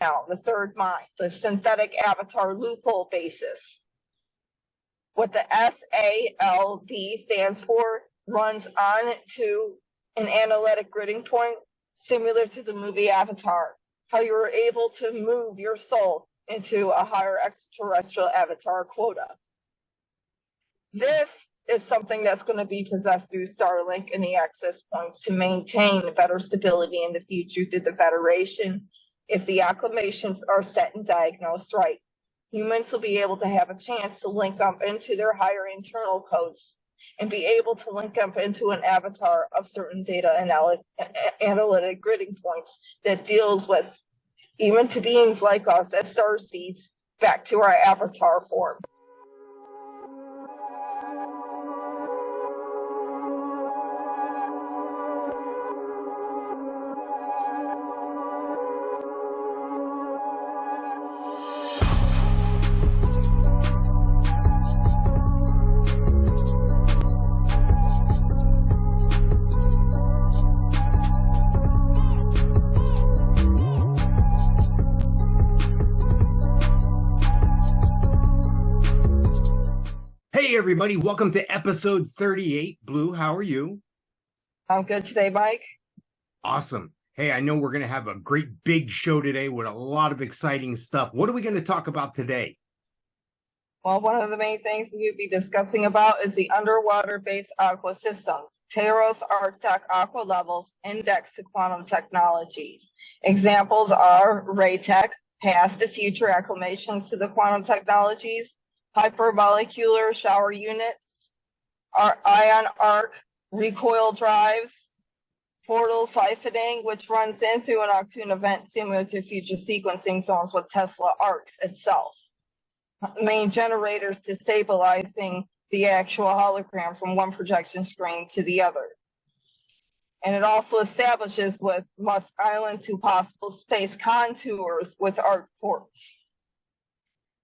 now, the third mind, the synthetic avatar loophole basis. What the SALB stands for runs on to an analytic gridding point similar to the movie Avatar, how you were able to move your soul into a higher extraterrestrial avatar quota. This is something that's going to be possessed through Starlink and the access points to maintain better stability in the future through the Federation. If the acclamations are set and diagnosed right, humans will be able to have a chance to link up into their higher internal codes and be able to link up into an avatar of certain data analytic gridding points that deals with, even to beings like us as starseeds, back to our avatar form. Hey everybody, welcome to episode 38. Blue, how are you? I'm good today, Mike. Awesome. Hey, I know we're going to have a great big show today with a lot of exciting stuff. What are we going to talk about today? Well, one of the main things we will be discussing about is the underwater-based Aqua systems. Teros Arctec Aqua levels indexed to quantum technologies. Examples are Raytech, past and future acclamations to the quantum technologies, hypermolecular shower units, ion arc recoil drives, portal siphoning, which runs in through an Arcturian event similar to future sequencing zones with Tesla arcs itself. Main generators destabilizing the actual hologram from one projection screen to the other. And it also establishes with Musk Island to possible space contours with arc ports.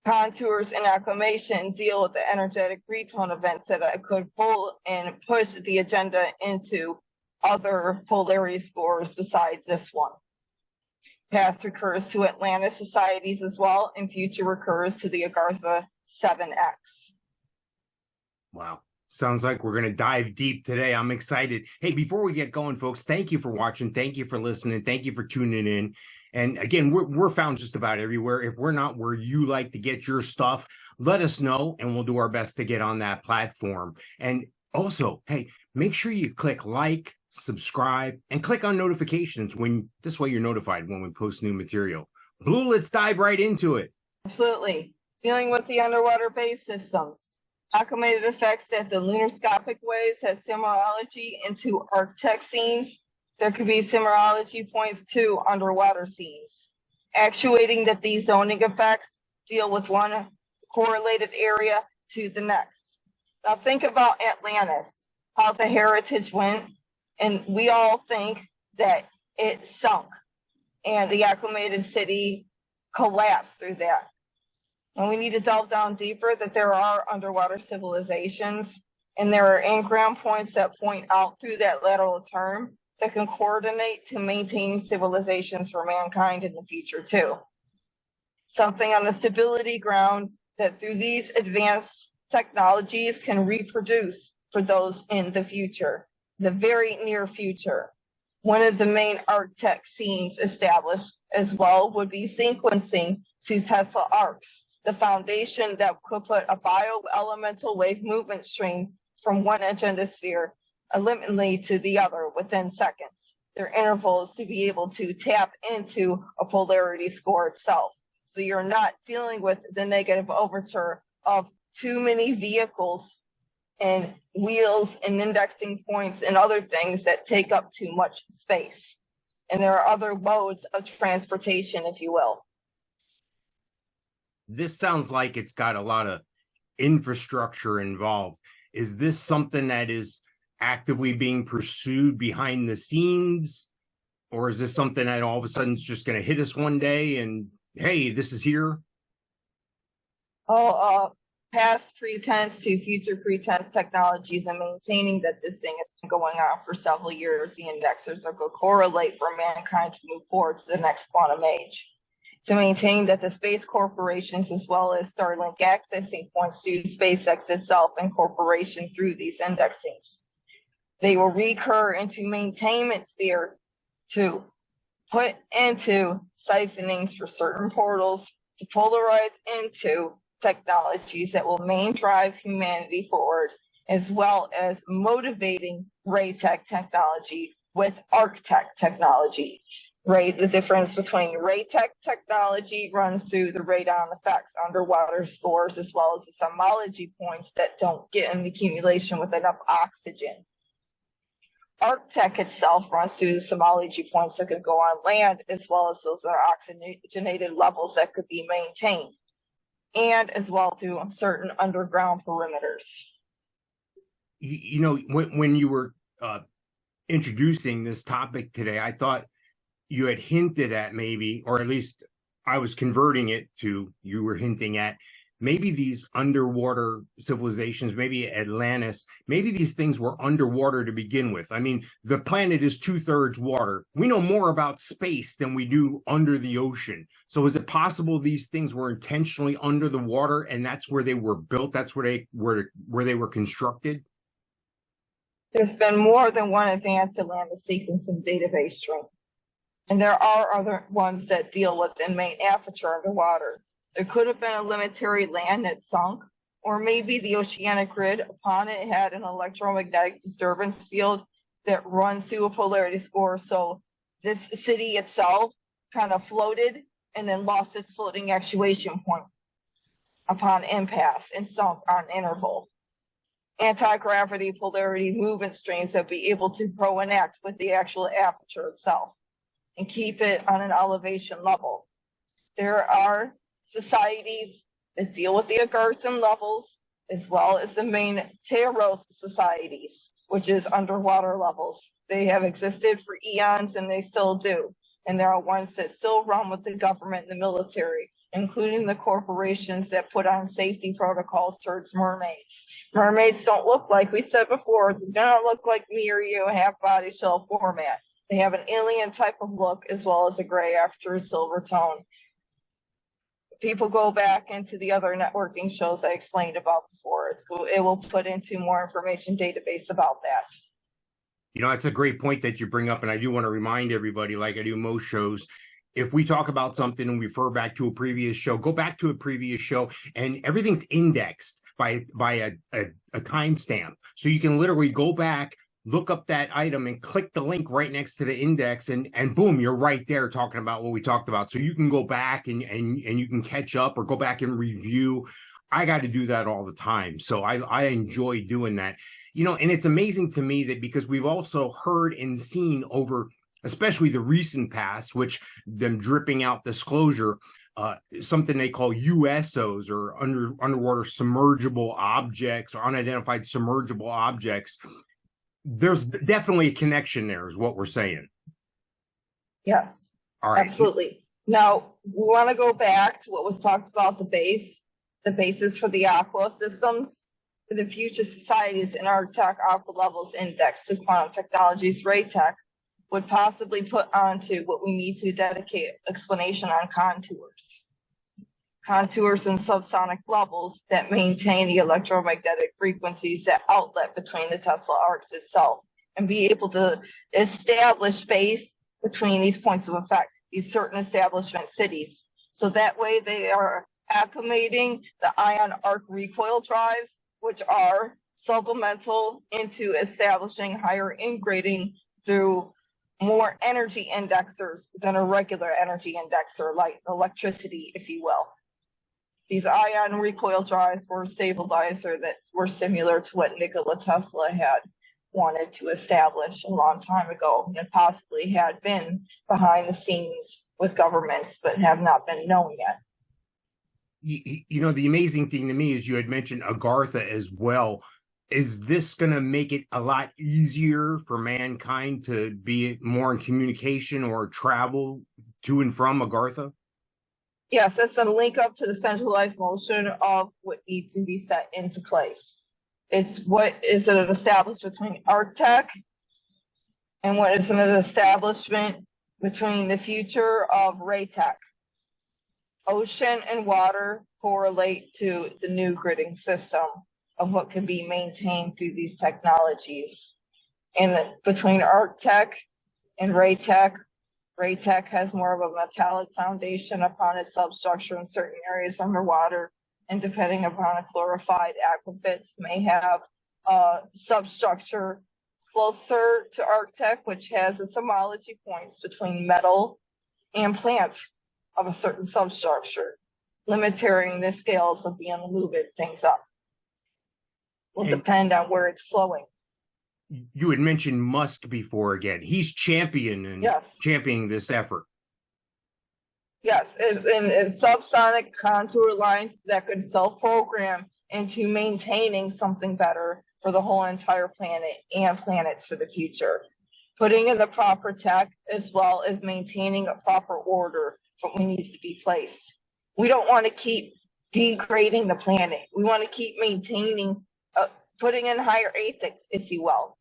Contours and acclamation deal with the energetic retone events that could pull and push the agenda into other polarity scores besides this one. Past recurs to Atlantis societies as well, and future recurs to the Agartha 7X. Wow. Sounds like we're going to dive deep today. I'm excited. Hey, before we get going, folks, thank you for watching. Thank you for listening. Thank you for tuning in. And again, we're found just about everywhere. If we're not where you like to get your stuff, let us know, and we'll do our best to get on that platform. And also, hey, make sure you click like, subscribe, and click on notifications. This way you're notified when we post new material. Blue, let's dive right into it. Absolutely. Dealing with the underwater-based systems. Acclimated effects that the lunarscopic waves has similarity into Arctec scenes. There could be similarity points to underwater scenes. Actuating that these zoning effects deal with one correlated area to the next. Now think about Atlantis, how the heritage went, and we all think that it sunk and the acclimated city collapsed through that. And we need to delve down deeper that there are underwater civilizations, and there are in-ground points that point out through that lateral term that can coordinate to maintain civilizations for mankind in the future too. Something on the stability ground that through these advanced technologies can reproduce for those in the future, the very near future. One of the main Arctec scenes established as well would be sequencing to Tesla arcs, the foundation that could put a bioelemental wave movement stream from one agenda sphere liminally to the other within seconds. Their interval is to be able to tap into a polarity score itself. So you're not dealing with the negative overture of too many vehicles and wheels and indexing points and other things that take up too much space. And there are other modes of transportation, if you will. This sounds like it's got a lot of infrastructure involved. Is this something that is actively being pursued behind the scenes? Or is this something that all of a sudden is just going to hit us one day and, hey, this is here? Past pretense to future pretense technologies and maintaining that this thing has been going on for several years, the indexers that could correlate for mankind to move forward to the next quantum age. to maintain that the space corporations, as well as Starlink accessing points to SpaceX itself and corporation through these indexings. They will recur into maintainment sphere to put into siphonings for certain portals to polarize into technologies that will main drive humanity forward, as well as motivating ray tech technology with arc-tech technology. Right, the difference between ray tech technology runs through the radon effects, underwater spores, as well as the seismology points that don't get an accumulation with enough oxygen. Arc-tech itself runs through the seismology points that could go on land, as well as those are oxygenated levels that could be maintained, and as well through certain underground perimeters. You know, when you were introducing this topic today, I thought you had hinted at maybe, or at least I was converting it to, you were hinting at maybe these underwater civilizations, maybe Atlantis, maybe these things were underwater to begin with. I mean, the planet is 2/3 water. We know more about space than we do under the ocean. So is it possible these things were intentionally under the water and that's where they were built? That's where they were constructed? There's been more than one advanced Atlantis sequencing database string. And there are other ones that deal with the main aperture underwater. There could have been a limitary land that sunk, or maybe the oceanic grid upon it had an electromagnetic disturbance field that runs through a polarity score. So this city itself kind of floated and then lost its floating actuation point upon impasse and sunk on interval. Anti-gravity polarity movement streams that be able to pro-enact with the actual aperture itself and keep it on an elevation level. There are societies that deal with the Agarthan levels, as well as the main Teros societies, which is underwater levels. They have existed for eons and they still do. And there are ones that still run with the government and the military, including the corporations that put on safety protocols towards mermaids. Mermaids don't look like we said before, they don't look like me or you, half body shell format. They have an alien type of look, as well as a gray after a silver tone. People go back into the other networking shows I explained about before. It will put into more information database about that. You know, that's a great point that you bring up. And I do want to remind everybody, like I do most shows, if we talk about something and refer back to a previous show, go back to a previous show, and everything's indexed by a timestamp. So you can literally go back, look up that item and click the link right next to the index, and boom, you're right there talking about what we talked about. So you can go back and you can catch up or go back and review. I got to do that all the time. So I enjoy doing that. You know, and it's amazing to me that because we've also heard and seen over, especially the recent past, which them dripping out disclosure, something they call USOs, or underwater submergible objects, or unidentified submergible objects. There's definitely a connection there, is what we're saying. Yes, all right. Absolutely. Now, we want to go back to what was talked about, the basis for the Aqua systems. For the future societies in our tech Aqua levels index to quantum technologies, ray tech would possibly put onto what we need to dedicate explanation on contours and subsonic levels that maintain the electromagnetic frequencies that outlet between the Tesla arcs itself, and be able to establish space between these points of effect, these certain establishment cities. So that way they are acclimating the ion arc recoil drives, which are supplemental into establishing higher ingrading through more energy indexers than a regular energy indexer, like electricity, if you will. These ion recoil drives were a stabilizer that were similar to what Nikola Tesla had wanted to establish a long time ago, and possibly had been behind the scenes with governments, but have not been known yet. You know, the amazing thing to me is you had mentioned Agartha as well. Is this going to make it a lot easier for mankind to be more in communication or travel to and from Agartha? Yes, that's a link up to the centralized motion of what needs to be set into place. It's what is it established between Arctech and what is an establishment between the future of Ray Tech. Ocean and water correlate to the new gridding system of what can be maintained through these technologies. And between Arctech and Raytech, Raytech has more of a metallic foundation upon its substructure in certain areas underwater, and depending upon a chlorophyte aquifers, may have a substructure closer to Arctech, which has its homology points between metal and plant of a certain substructure, limiting the scales of being moving things up. Will depend on where it's flowing. You had mentioned Musk before again. He's championing this effort. Yes, and subsonic contour lines that could self-program into maintaining something better for the whole entire planet and planets for the future. Putting in the proper tech as well as maintaining a proper order for what needs to be placed. We don't want to keep degrading the planet. We want to keep maintaining, putting in higher ethics, if you will.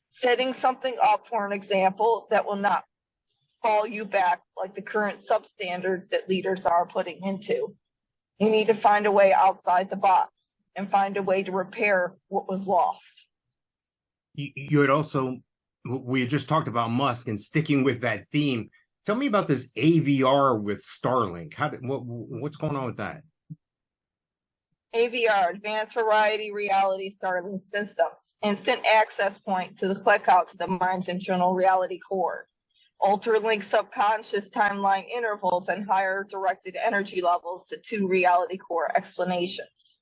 Setting something up for an example that will not fall you back like the current substandards that leaders are putting into. You need to find a way outside the box and find a way to repair what was lost. You had also, we had just talked about Musk, and sticking with that theme, tell me about this AVR with Starlink. What's going on with that? AVR, Advanced Variety Reality Starlink Systems, instant access point to the click out to the mind's internal reality core. Ultralink subconscious timeline intervals and higher directed energy levels to 2 reality core explanations.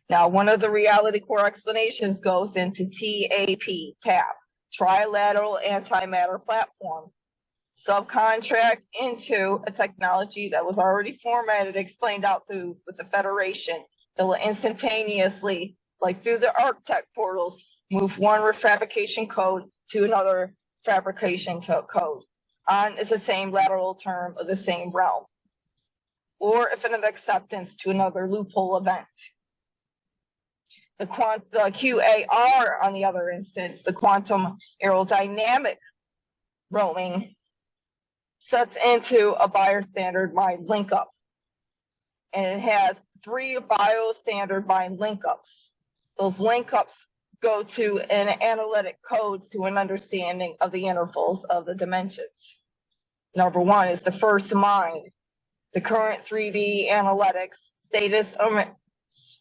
Now, one of the reality core explanations goes into TAP, Trilateral Antimatter Platform. Subcontract into a technology that was already formatted, explained out through with the Federation, that will instantaneously, like through the Arctech portals, move one refabrication code to another fabrication code on is the same lateral term of the same realm, or if an acceptance to another loophole event. The QAR, on the other instance, the quantum aerodynamic roaming, sets into a biostandard mind link-up. And it has 3 biostandard mind link-ups. Those link-ups go to an analytic codes to an understanding of the intervals of the dimensions. Number 1 is the first mind, the current 3D analytics, status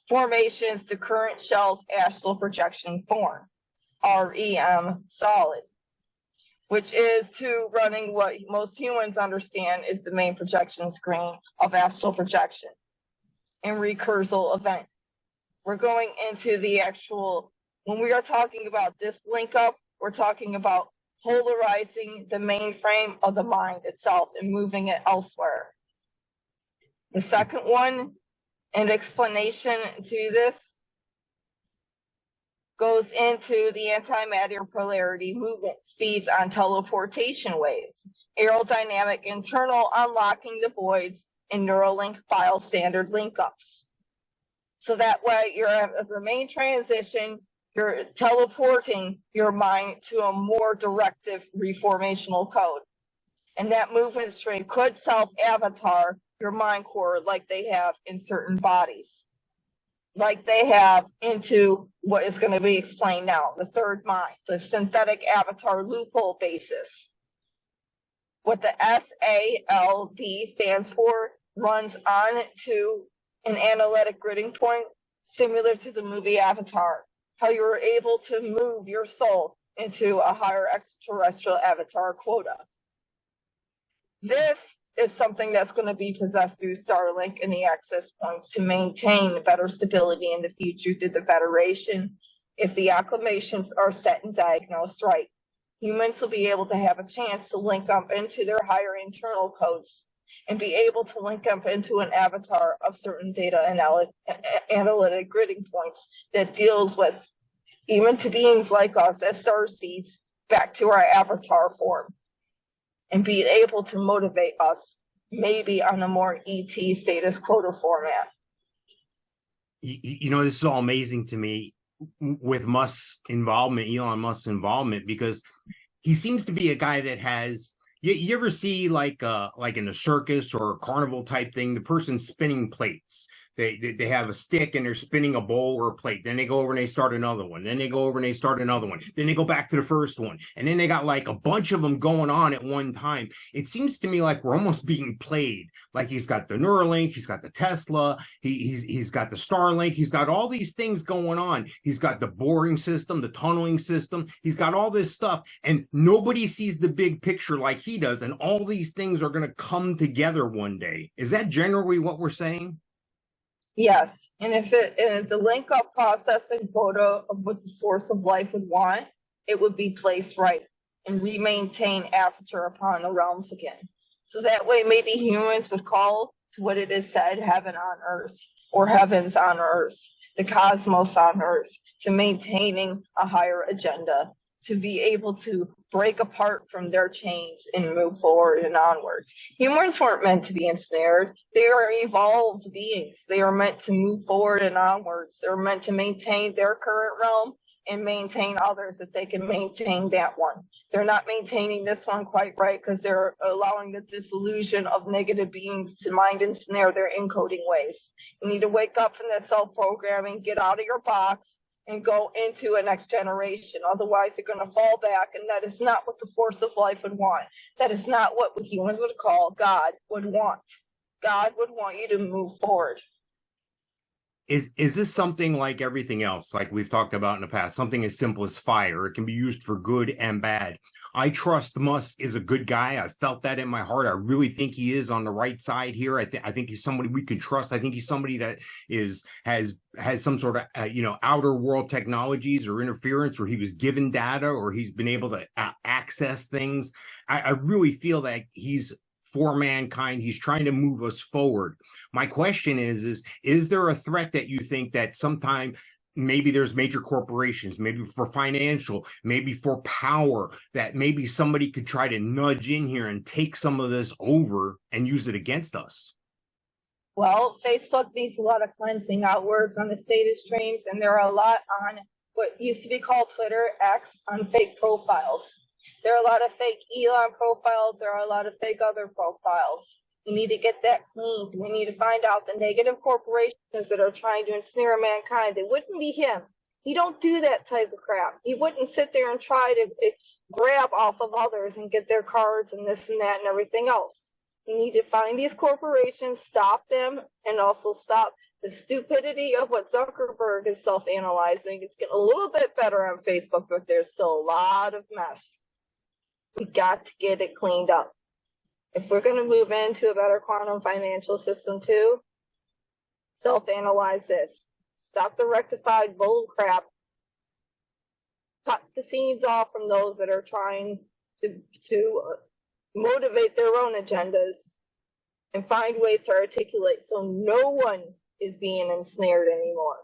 formations, the current shell's astral projection form, REM solid, which is to running what most humans understand is the main projection screen of astral projection and recursal event. We're going into the actual, when we are talking about this link up, we're talking about polarizing the mainframe of the mind itself and moving it elsewhere. The second one, an explanation to this, goes into the antimatter polarity movement speeds on teleportation ways, aerodynamic internal unlocking the voids, and Neuralink file standard link-ups. So that way, you're as a main transition, you're teleporting your mind to a more directive reformational code. And that movement stream could self-avatar your mind core like they have in certain bodies, like they have into what is going to be explained now, the third mind, the synthetic avatar loophole basis. What the SALB stands for runs on to an analytic gridding point similar to the movie Avatar, how you were able to move your soul into a higher extraterrestrial avatar quota. This is something that's going to be possessed through Starlink and the access points to maintain better stability in the future through the Federation. If the acclamations are set and diagnosed right, humans will be able to have a chance to link up into their higher internal codes and be able to link up into an avatar of certain data analytic gridding points that deals with, even to beings like us as starseeds, back to our avatar form, and being able to motivate us maybe on a more ET status quota format. You know, this is all amazing to me with Musk's involvement, Elon Musk's involvement, because he seems to be a guy that has, You ever see like in a circus or a carnival type thing, the person spinning plates. They have a stick and they're spinning a bowl or a plate. Then they go over and they start another one. Then they go over and they start another one. Then they go back to the first one. And then they got like a bunch of them going on at one time. It seems to me like we're almost being played. Like he's got the Neuralink, he's got the Tesla, he's got the Starlink, he's got all these things going on. He's got the boring system, the tunneling system. He's got all this stuff, and nobody sees the big picture like he does. And all these things are going to come together one day. Is that generally what we're saying? Yes, and if the link up processing photo of what the source of life would want, it would be placed right and re-maintain aperture upon the realms again. So that way maybe humans would call to what it is said heaven on earth, or heavens on earth, the cosmos on earth, to maintaining a higher agenda, to be able to break apart from their chains and move forward and onwards. Humans weren't meant to be ensnared. They are evolved beings. They are meant to move forward and onwards. They're meant to maintain their current realm and maintain others that they can maintain that one. They're not maintaining this one quite right because they're allowing the disillusion of negative beings to mind ensnare their encoding ways. You need to wake up from that self-programming, get out of your box, and go into a next generation. Otherwise, they're going to fall back, and that is not what the force of life would want. That is not what humans would call God would want. God would want you to move forward. Is this something like everything else, like we've talked about in the past, something as simple as fire? It can be used for good and bad. I trust Musk is a good guy. I felt that in my heart. I really think he is on the right side here. I think he's somebody we can trust. I think he's somebody that has some sort of outer world technologies or interference, or he was given data, or he's been able to access things. I really feel that he's for mankind. He's trying to move us forward. My question is there a threat that you think that sometime maybe there's major corporations, maybe for financial, maybe for power, that maybe somebody could try to nudge in here and take some of this over and use it against us? Well, Facebook needs a lot of cleansing outwards on the data streams, and there are a lot on what used to be called Twitter, X, on fake profiles. There are a lot of fake Elon profiles. There are a lot of fake other profiles. We need to get that cleaned. We need to find out the negative corporations that are trying to ensnare mankind. It wouldn't be him. He don't do that type of crap. He wouldn't sit there and try to grab off of others and get their cards and this and that and everything else. You need to find these corporations, stop them, and also stop the stupidity of what Zuckerberg is self-analyzing. It's getting a little bit better on Facebook, but there's still a lot of mess. We got to get it cleaned up. If we're going to move into a better quantum financial system too, self-analyze this. Stop the rectified bull crap. Cut the seeds off from those that are trying to motivate their own agendas, and find ways to articulate so no one is being ensnared anymore.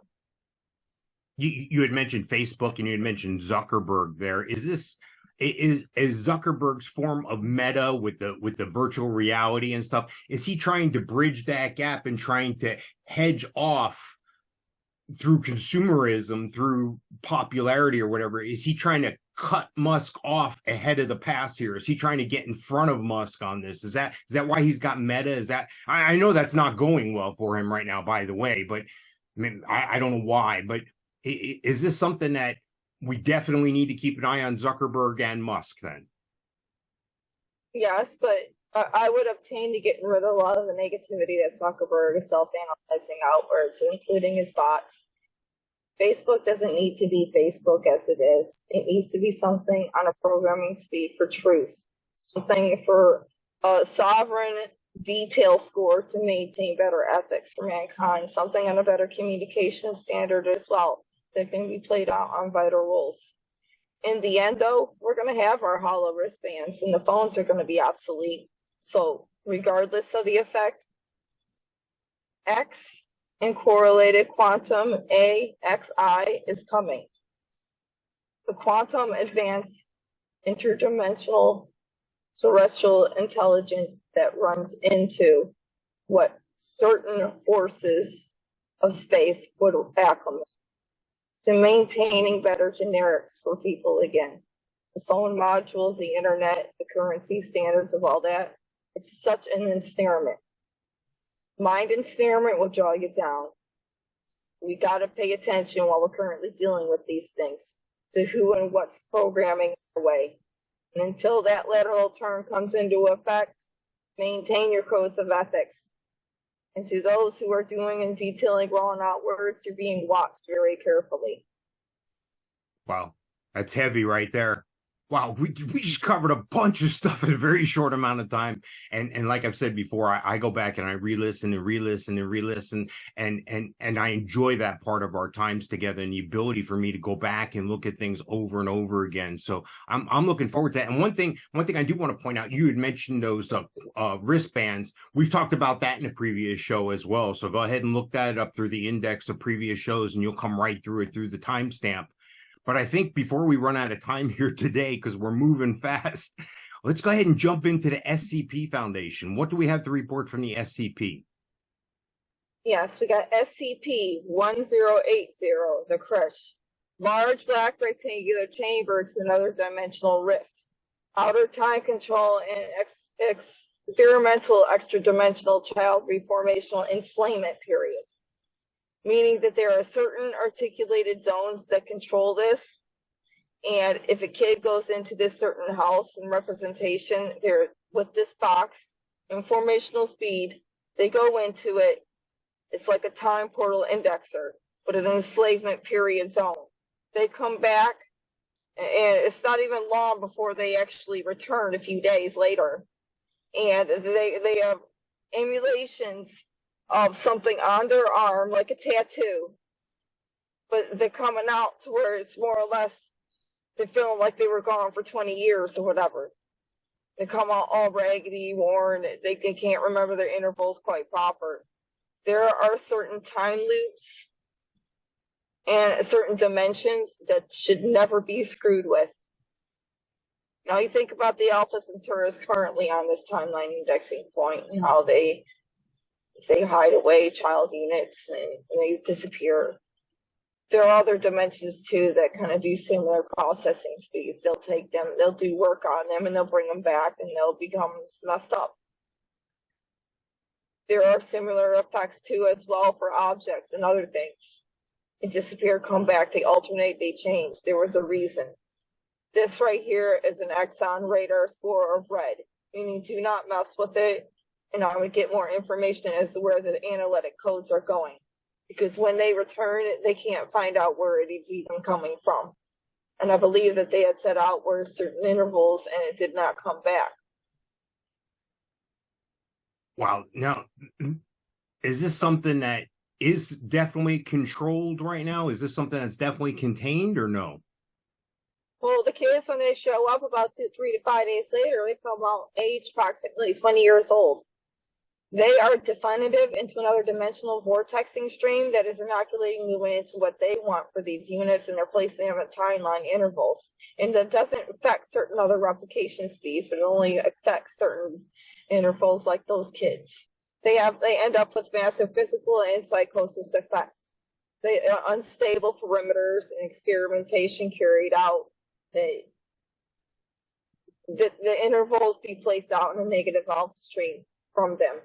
You had mentioned Facebook and you had mentioned Zuckerberg there. Is Zuckerberg's form of meta with the virtual reality and stuff, is he trying to bridge that gap and trying to hedge off through consumerism, through popularity or whatever? Is he trying to cut Musk off ahead of the pass here? Is he trying to get in front of Musk on this? Is that why he's got meta? Is that, I know that's not going well for him right now, by the way, but I mean, I don't know why, but is this something that we definitely need to keep an eye on Zuckerberg and Musk then? Yes, but I would obtain to getting rid of a lot of the negativity that Zuckerberg is self-analyzing outwards, including his bots. Facebook doesn't need to be Facebook as it is. It needs to be something on a programming speed for truth, something for a sovereign detail score to maintain better ethics for mankind, something on a better communication standard as well that can be played out on vital rules. In the end, though, we're going to have our hollow wristbands, and the phones are going to be obsolete. So regardless of the effect, X and correlated quantum AXI is coming. The quantum advanced interdimensional terrestrial intelligence that runs into what certain forces of space would acclimate to maintaining better generics for people again. the phone modules, the internet, the currency standards of all that. It's such an ensnarement. Mind ensnarement will draw you down. We got to pay attention while we're currently dealing with these things to who and what's programming our way. And until that lateral turn comes into effect, maintain your codes of ethics. And to those who are doing and detailing wrong outwards, you're being watched very carefully. Wow, that's heavy right there. Wow, we just covered a bunch of stuff in a very short amount of time. And like I've said before, I go back and I re-listen and re-listen and re-listen, and I enjoy that part of our times together and the ability for me to go back and look at things over and over again. So I'm looking forward to that. And one thing I do want to point out, you had mentioned those wristbands. We've talked about that in a previous show as well. So go ahead and look that up through the index of previous shows, and you'll come right through it through the timestamp. But I think before we run out of time here today, because we're moving fast, let's go ahead and jump into the SCP Foundation. What do we have to report from the SCP? Yes, we got SCP-1080, the Creche. Large black rectangular chamber to another dimensional rift. Outer time control and experimental extra-dimensional child reformational enslavement period. Meaning that there are certain articulated zones that control this. And if a kid goes into this certain house and representation, there with this box, informational speed, they go into it. It's like a time portal indexer, but an enslavement period zone. They come back, and it's not even long before they actually return a few days later. And they have emulations of something on their arm, like a tattoo, but they're coming out to where it's more or less, they feel like they were gone for 20 years or whatever. They come out all raggedy, worn, they can't remember their intervals quite proper. There are certain time loops and certain dimensions that should never be screwed with. Now you think about the Alpha Centauris currently on this timeline indexing point and how they hide away child units and they disappear. There are other dimensions too that kind of do similar processing speeds. They'll take them, they'll do work on them, and they'll bring them back, and they'll become messed up. There are similar effects too as well for objects and other things. They disappear, come back, they alternate, they change. There was a reason. This right here is an Exxon radar score of red, meaning do not mess with it. And I would get more information as to where the analytic codes are going. Because when they return, they can't find out where it is even coming from. And I believe that they had set out where certain intervals and it did not come back. Wow. Now, is this something that is definitely controlled right now? Is this something that's definitely contained or no? Well, the kids, when they show up about 3 to 5 days later, they come out aged approximately 20 years old. They are definitive into another dimensional vortexing stream that is inoculating movement into what they want for these units, and they're placing them at timeline intervals. And that doesn't affect certain other replication speeds, but it only affects certain intervals like those kids. They end up with massive physical and psychosis effects. They are unstable perimeters and experimentation carried out. The intervals be placed out in a negative alpha stream from them.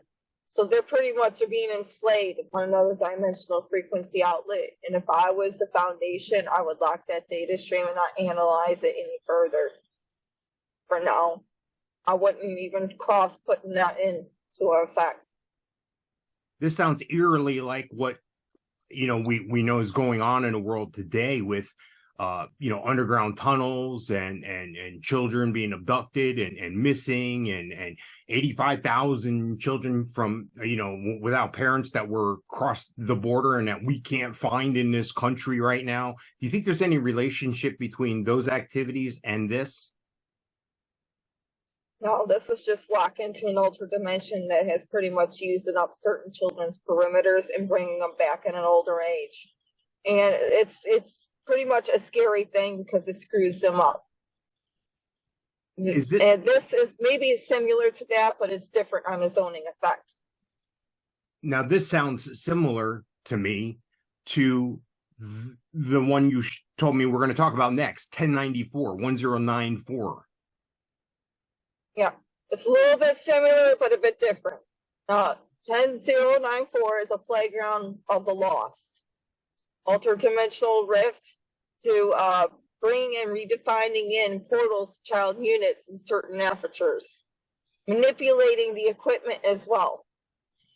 So they're pretty much being enslaved upon another dimensional frequency outlet. And if I was the Foundation, I would lock that data stream and not analyze it any further. For now, I wouldn't even cross putting that into effect. This sounds eerily like what we know is going on in the world today with underground tunnels and children being abducted and missing and 85,000 children from, without parents that were crossed the border and that we can't find in this country right now. Do you think there's any relationship between those activities and this? No, this is just lock into an ultra dimension that has pretty much used up certain children's perimeters and bringing them back in an older age. And it's pretty much a scary thing because it screws them up. And this is maybe similar to that, but it's different on the zoning effect. Now, this sounds similar to me to the one told me we're going to talk about next, 1094. Yeah, it's a little bit similar, but a bit different. 10094 is a playground of the lost. Interdimensional rift to bring and redefining in portals to child units in certain apertures, manipulating the equipment as well.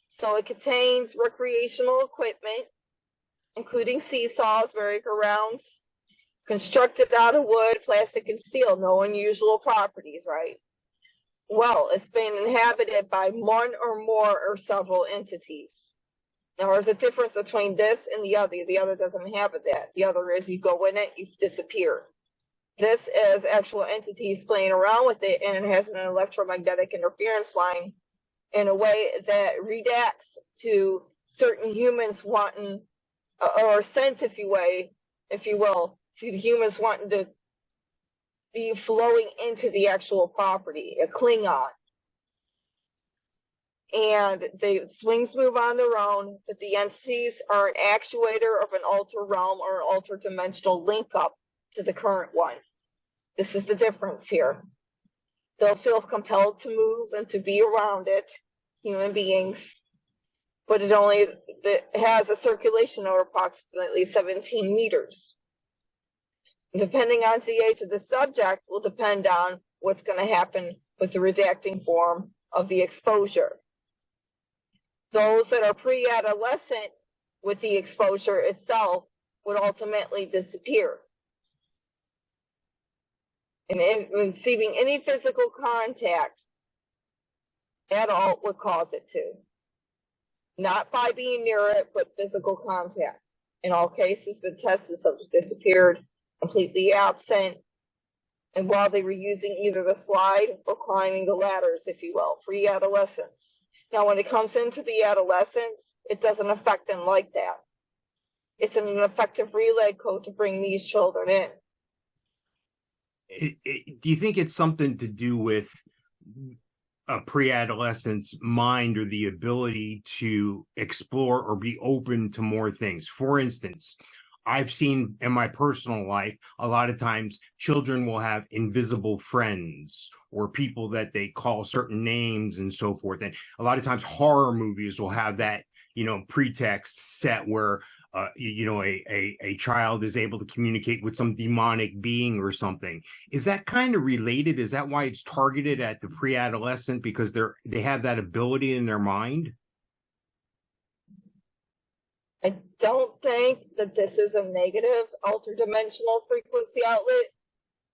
So it contains recreational equipment, including seesaws, merry-go-rounds, constructed out of wood, plastic, and steel. No unusual properties, right? Well, it's been inhabited by one or more or several entities. Now, there's a difference between this and the other. The other doesn't inhabit that. The other is you go in it, you disappear. This is actual entities playing around with it, and it has an electromagnetic interference line in a way that reacts to certain humans wanting, or sent, if you will, to the humans wanting to be flowing into the actual property, a Klingon. And the swings move on their own, but the entities are an actuator of an alter realm or an alter dimensional link up to the current one. This is the difference here. They'll feel compelled to move and to be around it, human beings, but it has a circulation of approximately 17 meters. Depending on the age of the subject will depend on what's going to happen with the redacting form of the exposure. Those that are pre-adolescent with the exposure itself would ultimately disappear. And receiving any physical contact at all would cause it to. Not by being near it, but physical contact. In all cases, been tested, subject disappeared, completely absent, and while they were using either the slide or climbing the ladders, if you will, pre-adolescence. Now, when it comes into the adolescence, it doesn't affect them like that. It's an effective relay code to bring these children in. Do you think it's something to do with a pre-adolescent's mind or the ability to explore or be open to more things? For instance, I've seen in my personal life, a lot of times children will have invisible friends or people that they call certain names and so forth. And a lot of times horror movies will have that, pretext set where, a child is able to communicate with some demonic being or something. Is that kind of related? Is that why it's targeted at the pre-adolescent, because they have that ability in their mind? I don't think that this is a negative alter-dimensional frequency outlet.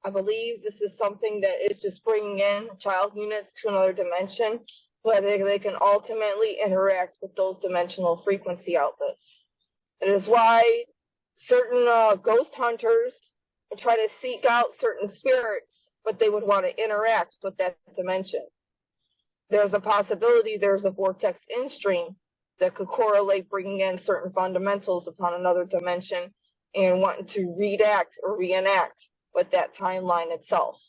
I believe this is something that is just bringing in child units to another dimension where they can ultimately interact with those dimensional frequency outlets. It is why certain ghost hunters would try to seek out certain spirits, but they would want to interact with that dimension. There's a possibility there's a vortex in-stream that could correlate bringing in certain fundamentals upon another dimension and wanting to react or reenact with that timeline itself.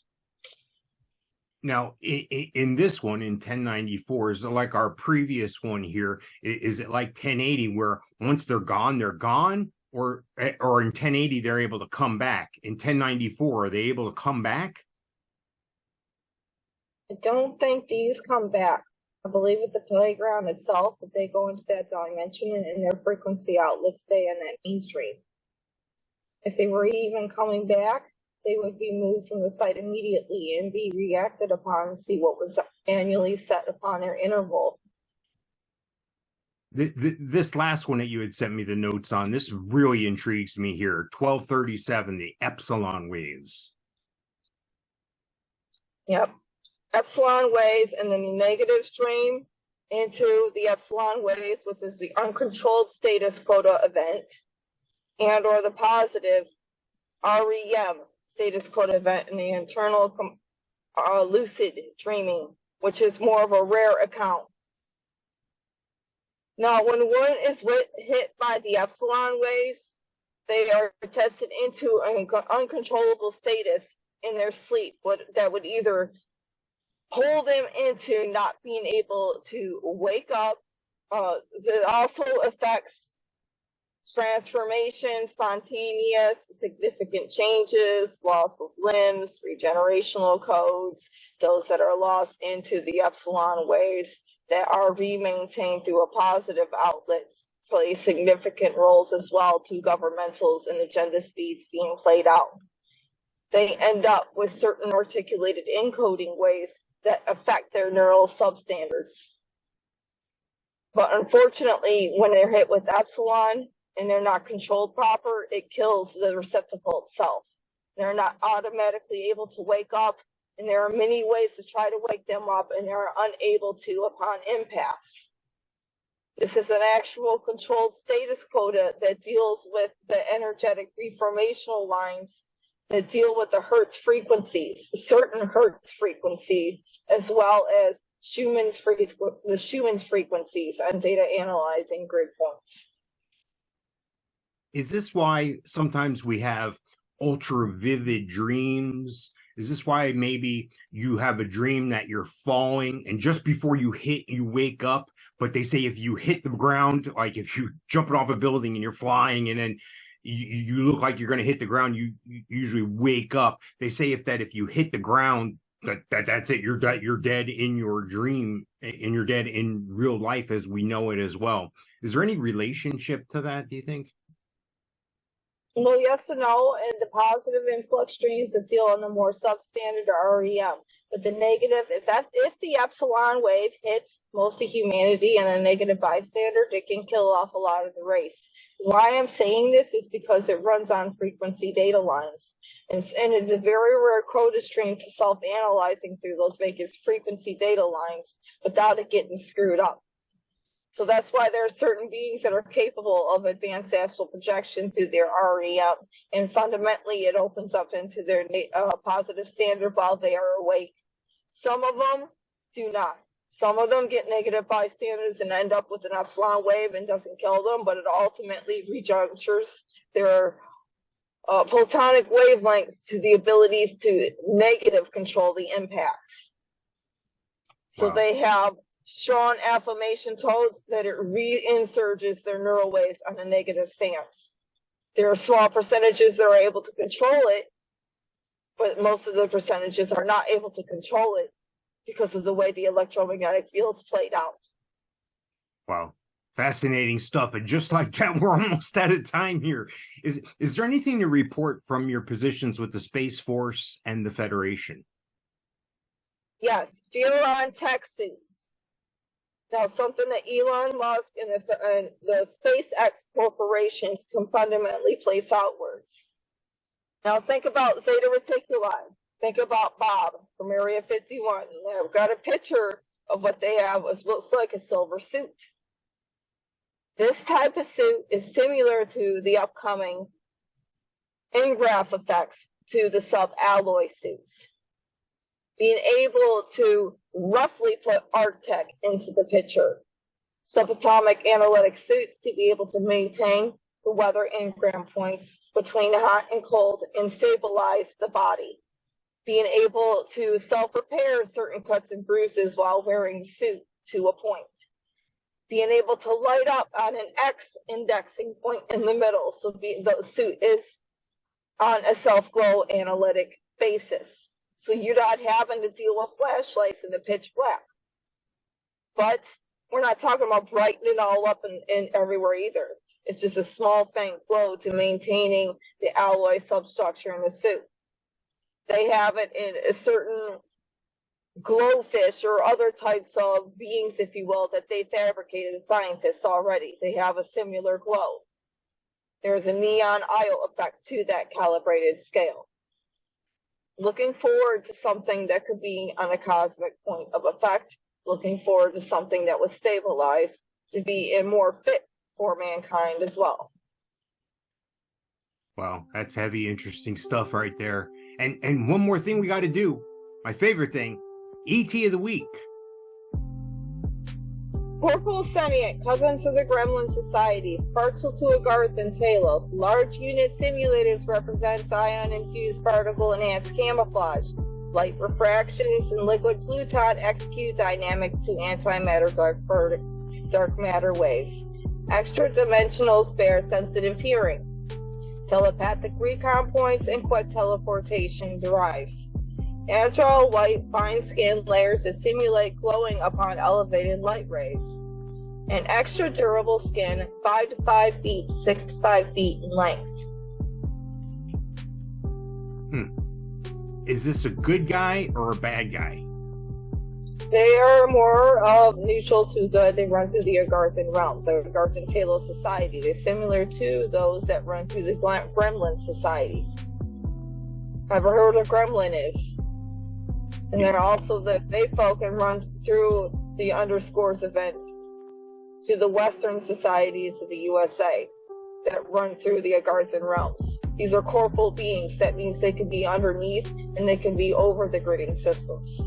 Now, in this one, in 1094, is it like our previous one here? Is it like 1080 where once they're gone, or in 1080, they're able to come back? In 1094, are they able to come back? I don't think these come back. I believe with the playground itself, that they go into that dimension and their frequency outlets stay in that mainstream. If they were even coming back, they would be moved from the site immediately and be reacted upon and see what was annually set upon their interval. This last one that you had sent me the notes on, this really intrigues me here. 1237, the Epsilon waves. Yep. Epsilon waves, and then the negative stream into the Epsilon waves, which is the uncontrolled status quota event, and or the positive REM status quota event in the internal lucid dreaming, which is more of a rare account. Now, when one is hit by the Epsilon waves, they are tested into an uncontrollable status in their sleep that would either pull them into not being able to wake up. That also affects Transformation, spontaneous, significant changes, loss of limbs, regenerational codes, those that are lost into the Epsilon waves that are re-maintained through a positive outlets play significant roles as well to governmentals and agenda speeds being played out. They end up with certain articulated encoding ways that affect their neural substandards. But unfortunately, when they're hit with Epsilon and they're not controlled proper, it kills the receptacle itself. They're not automatically able to wake up, and there are many ways to try to wake them up, and they're unable to upon impasse. This is an actual controlled status quota that deals with the energetic reformational lines that deal with the Hertz frequencies, certain Hertz frequencies, as well as the Schumann's frequencies on data analyzing grid points. Is this why sometimes we have ultra vivid dreams? Is this why maybe you have a dream that you're falling and just before you hit, you wake up? But they say if you hit the ground, like if you're jumping off a building and you're flying and then you look like you're going to hit the ground, you usually wake up. They say if you hit the ground, that's it. You're dead in your dream, and you're dead in real life as we know it as well. Is there any relationship to that, do you think? Well, yes and no, and the positive influx dreams that deal on the more substandard are REM. But the negative, if the Epsilon wave hits most of humanity and a negative bystander, it can kill off a lot of the race. Why I'm saying this is because it runs on frequency data lines. And it's a very rare quota stream to self-analyzing through those Vegas frequency data lines without it getting screwed up. So that's why there are certain beings that are capable of advanced astral projection through their REM, and fundamentally it opens up into their positive standard while they are awake. Some of them do not. Some of them get negative bystanders and end up with an Epsilon wave and doesn't kill them, but it ultimately rejunctures their photonic wavelengths to the abilities to negative control the impacts. So they have strong affirmation tones that it reinsurges their neural waves on a negative stance. There are small percentages that are able to control it, but most of the percentages are not able to control it because of the way the electromagnetic field's played out. Wow. Fascinating stuff. And just like that, we're almost out of time here. Is there anything to report from your positions with the Space Force and the Federation? Yes, Furon tech suits. Now, something that Elon Musk and the SpaceX corporations can fundamentally place outwards. Now, think about Zeta Reticuli. Think about Bob from Area 51. I've got a picture of what they have, what looks like a silver suit. This type of suit is similar to the upcoming in-graph effects to the sub-alloy suits. Being able to roughly put Arctech into the picture. Subatomic analytic suits to be able to maintain the weather engram points between hot and cold and stabilize the body. Being able to self-repair certain cuts and bruises while wearing the suit to a point. Being able to light up on an X indexing point in the middle, so the suit is on a self-glow analytic basis. So you're not having to deal with flashlights in the pitch black. But we're not talking about brightening all up and everywhere either. It's just a small faint glow to maintaining the alloy substructure in the suit. They have it in a certain glowfish or other types of beings, if you will, that they fabricated, the scientists already. They have a similar glow. There's a neon aisle effect to that calibrated scale. Looking forward to something that could be on a cosmic point of effect. Looking forward to something that was stabilized to be more fit for mankind as well. Wow, that's heavy, interesting stuff right there. And one more thing we got to do. My favorite thing, ET of the week. Corporal Sentient, cousins of the Gremlin societies, partial to Agartha and Talos. Large unit simulators represents ion-infused particle-enhanced camouflage. Light refractions and liquid Pluton execute dynamics to antimatter dark matter waves. Extra-dimensionals bear sensitive hearing. Telepathic recon points and quick teleportation derives. Natural white fine skin layers that simulate glowing upon elevated light rays. An extra durable skin 5 to 5 feet, 6 to 5 feet in length. Is this a good guy or a bad guy? They are more of neutral to good. They run through the Agarthan realms, the Agarthan Talos Society. They're similar to those that run through the Gremlin societies. Ever heard what a Gremlin is? And they're also the Fae folk and run through the underscores events to the Western societies of the USA that run through the Agarthan realms. These are corporal beings. That means they can be underneath and they can be over the gridding systems.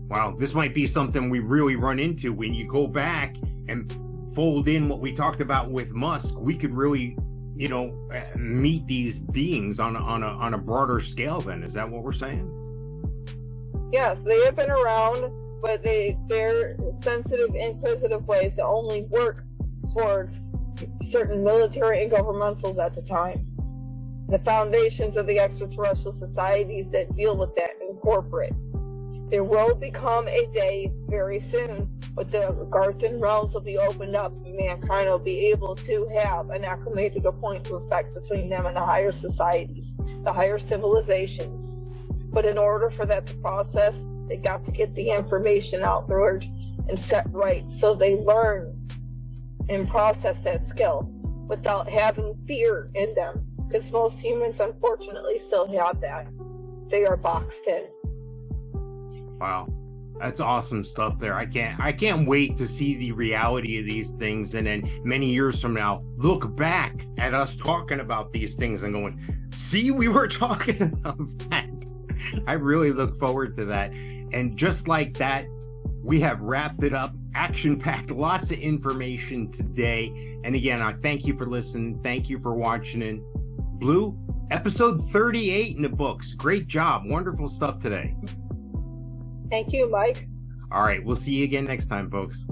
Wow, this might be something we really run into when you go back and fold in what we talked about with Musk. We could really, meet these beings on a broader scale. Then is that what we're saying? Yes, they have been around, but they bear sensitive, inquisitive ways that only work towards certain military and governmentals at the time. The foundations of the extraterrestrial societies that deal with that in corporate. There will become a day very soon when the Agarthan realms will be opened up and mankind will be able to have an acclimated point of effect between them and the higher societies, the higher civilizations. But in order for that to process, they got to get the information out there and set right so they learn and process that skill without having fear in them. Because most humans, unfortunately, still have that. They are boxed in. Wow, that's awesome stuff there. I can't wait to see the reality of these things, and then many years from now, look back at us talking about these things and going, see, we were talking about that. I really look forward to that. And just like that, we have wrapped it up, action-packed, lots of information today. And again, I thank you for listening. Thank you for watching it. Blue, episode 38 in the books. Great job. Wonderful stuff today. Thank you, Mike. All right. We'll see you again next time, folks.